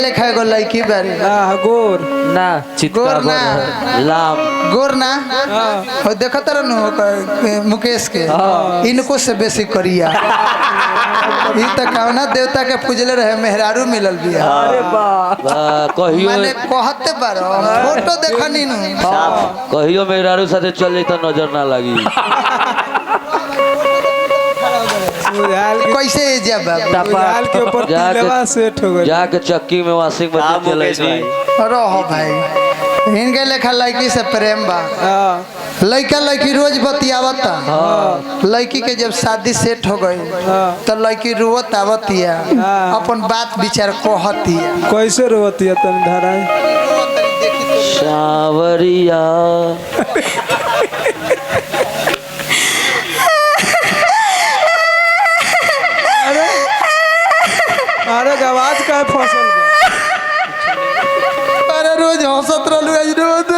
लेखा गो लड़की बारी गोर ना गोर ना लाम गोर ना हो देखो तर मुकेश के इनको से बेसी करिया ई त कौना देवता के पूजले रहे मेहरारू मिलल बिया। अरे वाह कहियो माने कहते बारो फोटो देखनी नु कहियो मेहरारू साथे चल जाई त नजर ना लगी। कैसे जब टाल के ऊपर तिलवा सेट हो गया जाके चक्की में वॉशिंग मशीन चलाई रहो भाई इनके लेखा लड़की से प्रेम बा। लड़का लड़की रोज बतियावता लड़की के जब शादी सेट हो गई तो लड़की रोवत आवतिया अपन बात विचार कहतिया। कैसे रोवती है तन धारा सावरिया अरे आवाज का फसल अरे रोज हंसत रहलू आज रोज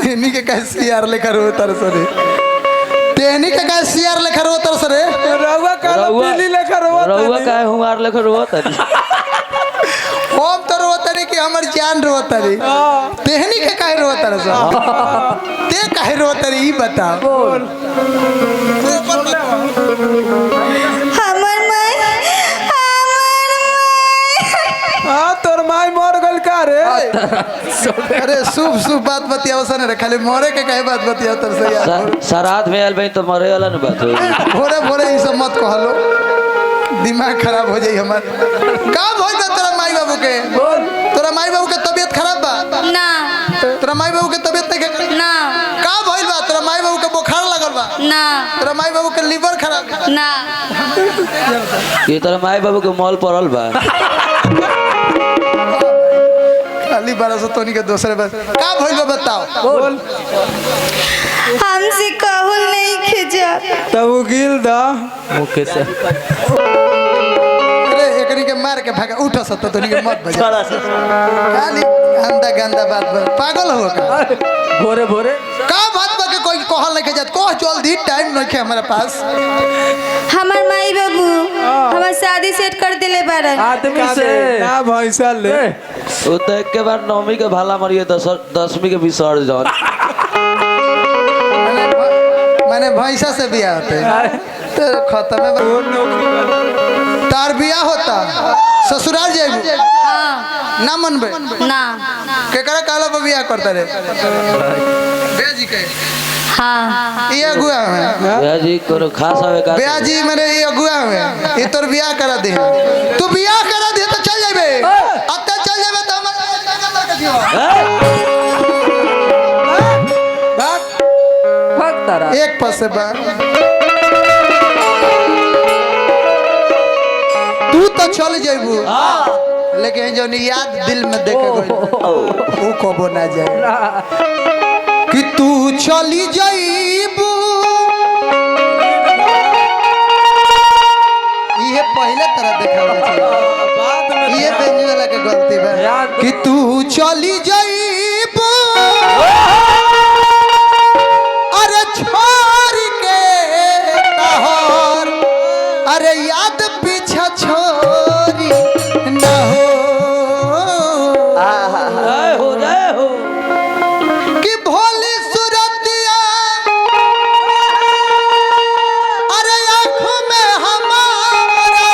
तेनी के कैसे यार लेकर उतर सरे तेनी के कैसे यार लेकर उतर सरे रउआ का पीली लेकर रउआ काहे हुआर लेकर रोत है हम तो रोतरी कि हमर जान रोतरी तेहनी के काहे रोतर स ते काहे रोतरी ई बता बोल हमर माई हां तोर माई मर गल का रे अरे शुभ शुभ बात बतियाओ सन रे खाली मरे के काहे बात बतियाओ तर से यार सरात में आयल भाई तो मरे वाला न बात भोरे भोरे ई सब मत कहलो दिमाग खराब हो जाई हमर का भइल बा तोरा माई बाबू के बोल तोरा माई बाबू के तबीयत खराब बा ना तोरा माई बाबू के तबीयत नहीं ना का भइल बा तोरा माई बाबू के बुखार लगल बा ना तोरा माई बाबू के लीवर खराब ना ये तरह माई बाबू के मॉल पड़ल बा खाली 1200 तोनी के दूसरे बस का भइल बा बताओ बोल हमसे कहूँ नहीं खिजा तब गिल दा मुके से अरे एकनी के मार के भागा उठ सत तोनी के मत बजा खाली गंदा गंदा बात पागल हो का भोरे भोरे का बात बा के कोई कहल नहीं के जात कह जल्दी टाइम नहीं के हमारे पास हमार माई बाबू हमार शादी सेट कर दिले बारन आदमी से ना भैंसा ले वो तो एक के बार नौवीं के भाला मारिए 10वीं के विसर्जन मैंने भैंसा से बियाह होते तो खत्म है तार बियाह होता ससुराल जाए हाँ ना मनबे ना केकरा काला पे बियाह करता रे बेजी के हाँ ये अगुआ है भैया जी करो खास आवे का भैया जी मैंने ये अगुआ है ये तोर बियाह करा दे तू बियाह करा दे तो चल जाबे अब तक चल जाबे तो हम लड़का दियो भाग तारा एक पास से बार तू तो चल जाबू लेकिन जो याद दिल में देखे गई वो कबो ना जाए कि तू चली जाइबू ये पहले तरह देखावे चाहिए ये बेंजी वाला के गलती बा कि तू चली जाइबू अरे छोड़ के तोहर अरे याद पीछा छोरी ना हो हो जाए हो कि भोली सूरतिया अरे आँखों में हमारा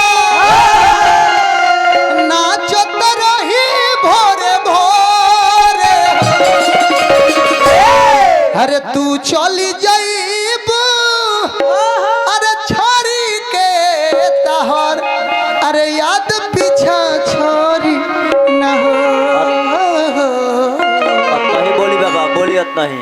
नाचत रही भोरे भोरे अरे तू चली जाइबू अरे छोरी के तहर अरे याद पीछा छोरी ना हो नहीं बोली बाबा बोली उतना ही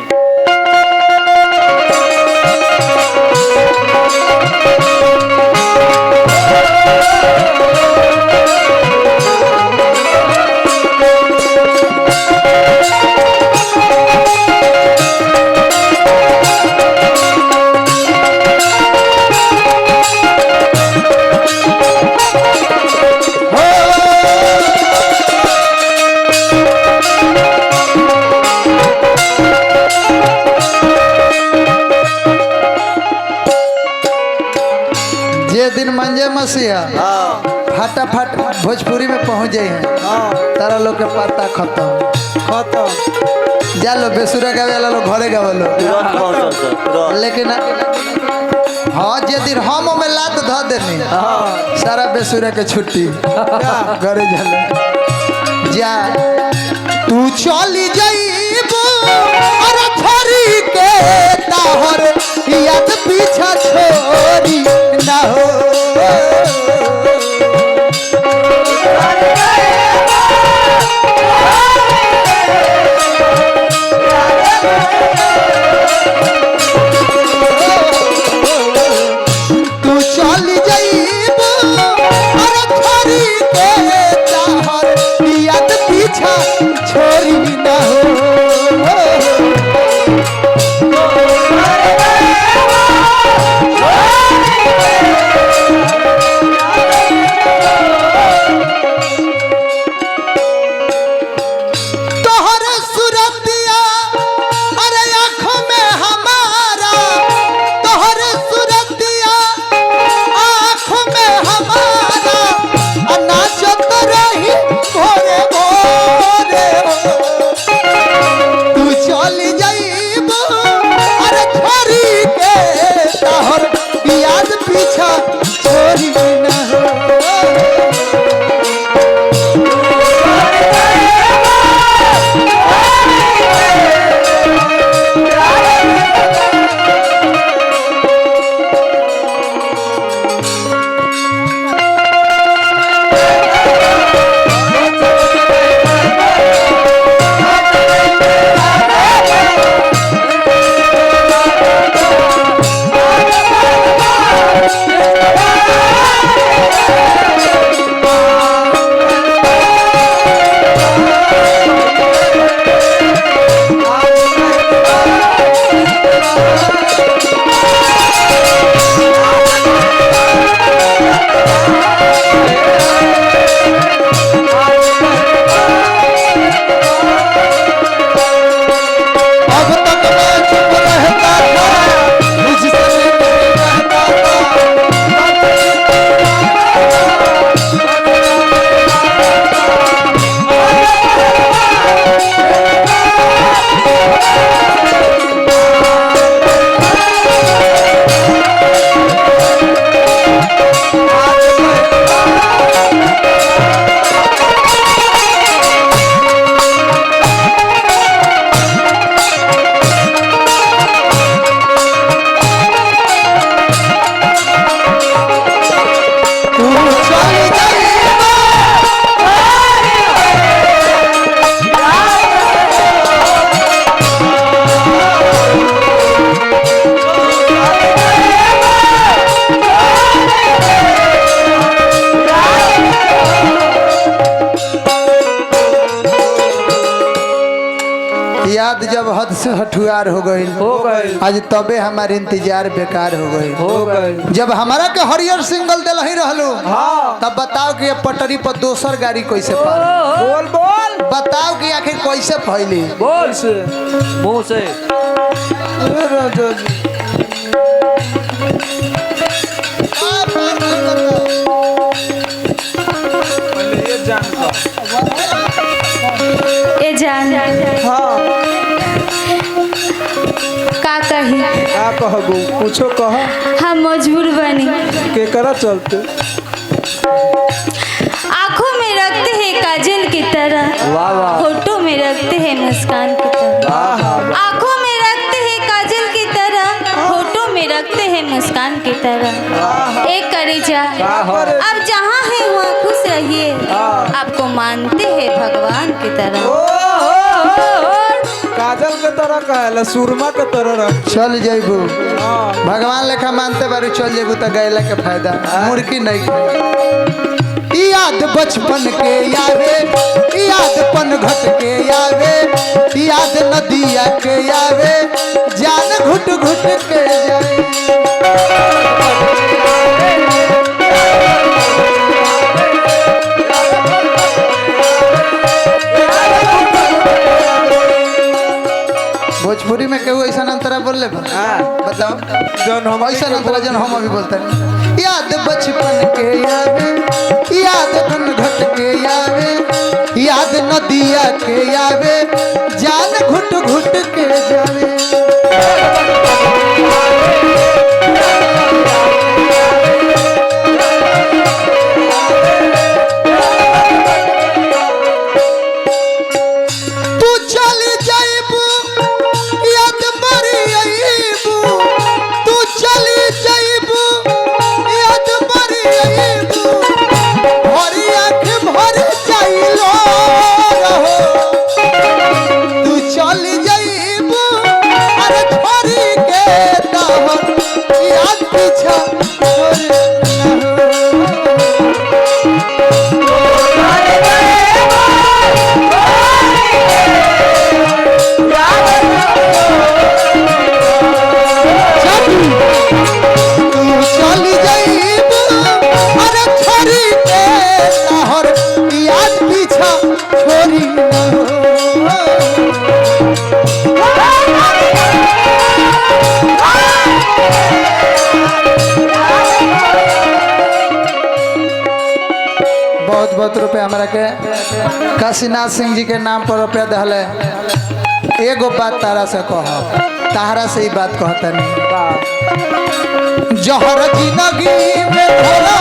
मसीहा फटाफट भोजपुरी में पहुंच जाए हैं तारा लोग के पता खत्म खत्म जा लो बेसुरा गावे वाला लोग घरे गावे लो तुरंत पहुंचल सर तुरंत। लेकिन हाँ जे दिन हम में लात ध देनी सारा बेसुरा के छुट्टी घरे जाले जा तू चली जाइबो अरे छोरी के ताहर याद पीछा छोरी ना हो तू चली जाइबो अरे छोरी के ताहर याद पीछा छोरी ना हो तोहरे सूरतिया अरे आँखों में हमारा तोहरे सूरतिया आँखों में हमारा नाचत रही भोरे भोरे तू चली जाइबो अरे छोरी के तोहर याद पीछा छोरी ना हो अब तक मैं चुप रहता था मुझसे नहीं रहता था तू चली जाइबो याद जब हद से हठुआर हो गई आज तबे हमारे इंतजार बेकार हो गई हो गई जब हमारा के हरियर सिंगल दिल ही रहलू तब बताओ कि ये पटरी पर दोसर गाड़ी कैसे पार बोल बोल बताओ कि आखिर कैसे फैली बोल से मुंह से अरे राजा जी पहले ये जान लो ए जान हाँ का कही का कहबू पूछो कह हम मजबूर बनी के करा चलते आँखों में रखते हैं काजल की तरह वाह वाह होठों में रखते हैं मुस्कान की तरह आँखों में रखते हैं काजल की तरह होठों में रखते हैं मुस्कान की तरह एक करेजा अब जहाँ है वहाँ खुश रहिए आपको मानते हैं भगवान की तरह काजल के तरह कहला सुरमा के तरह रख चल जइबू हाँ भगवान लेखा मानते बारू चल जइबू तो गैला के फायदा मुर्गी नहीं ई याद बचपन के यावे ई याद पन घट के यावे ई याद नदिया के यावे जान घुट घुट के जाए भोजपुरी में केहू ऐसा अंतरा बोल ले बताओ जौन हम ऐसा अंतरा जन हम अभी बोलते हैं याद बचपन के आवे, याद धन घट के आवे, याद नदिया के आवे, जान घुट घुट के जावे। तू चली जाइबू याद मरी आइबू, तू चली जाइबू याद मरी आइबू, भरी आँख भर जाइलो रहो। तू चली जाइबू अरे छोरी के दाहर, याद पीछा छोड़ ना चली जाइबू अरे छोरी के दाहर, याद पीछा छोरी ना बहुत बहुत रुपये हमारा के काशीनाथ सिंह जी के नाम पर रुपया दहले। एगो बात तारा से कह, तारा से ही बात कहता नहीं। जहर जिंदगी में थोड़ा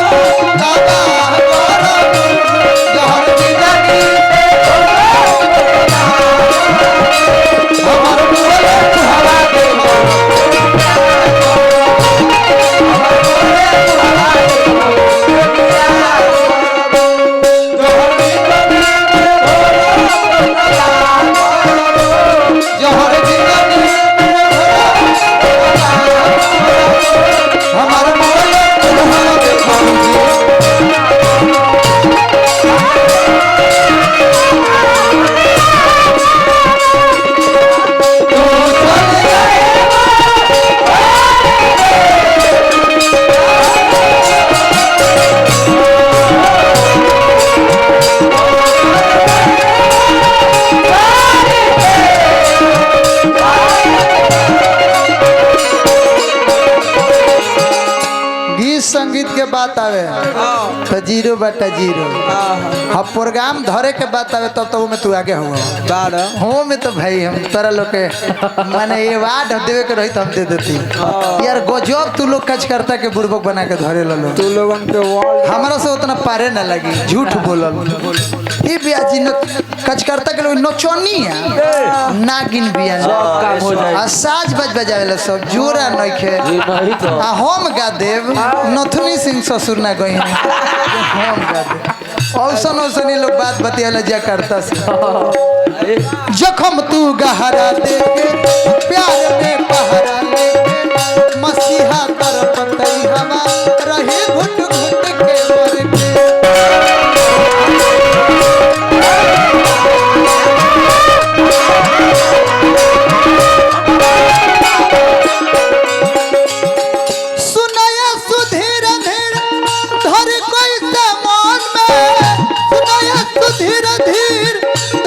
दादा हमारा, जहर जिंदगी में हमार बोले हवा के जहर जिंदगी हमार बोले हवा के गीत संगीत के बात आवे तो 0/0। अब प्रोग्राम धरे के बात आवे तब तो में तू आगे हो में तो भाई हम तोरा लोग के माने ये वार्ड देवे के रही तो हम दे देती यार। गजब तू लोग कच करता के बुड़बक बना के धरे लो। तू लोगन के वर्ल्ड हमारा से उतना पारे न लगी, झूठ बोलल। ये बियाजी न कच करता के लोग नचनिया नागिन बिया काम हो जाए। आ साज बजावेला सब जोरा नइखे। ये नहीं तो आ हम गा देव नथुनी सिंह ससुर ना गई हम गा देव। औसन औसन ये लोग बात बतियाला जा करता से। जखम तू गहरा देके प्यार में पहरा लेके मसीहा तरफ तई हवा रही घुट घुट के मर के। सुनया सुधीर धीर धर कोई सामान में, सुनया सुधीर धीर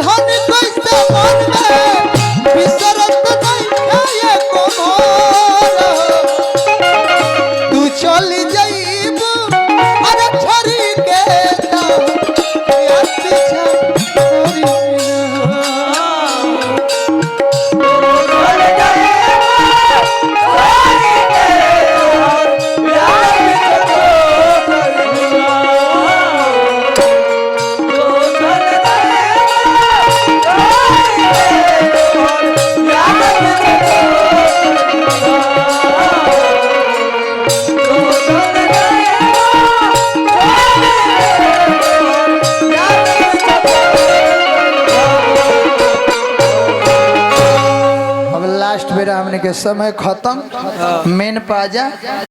धन कोई सामान में, बिसरत नहीं खाए को मोर। तू चली जाइबू अरे छोरी के दाम, याद पीछा छोरी ना। अब लास्ट बेरा हमने के समय खत्म, मेन पाजा।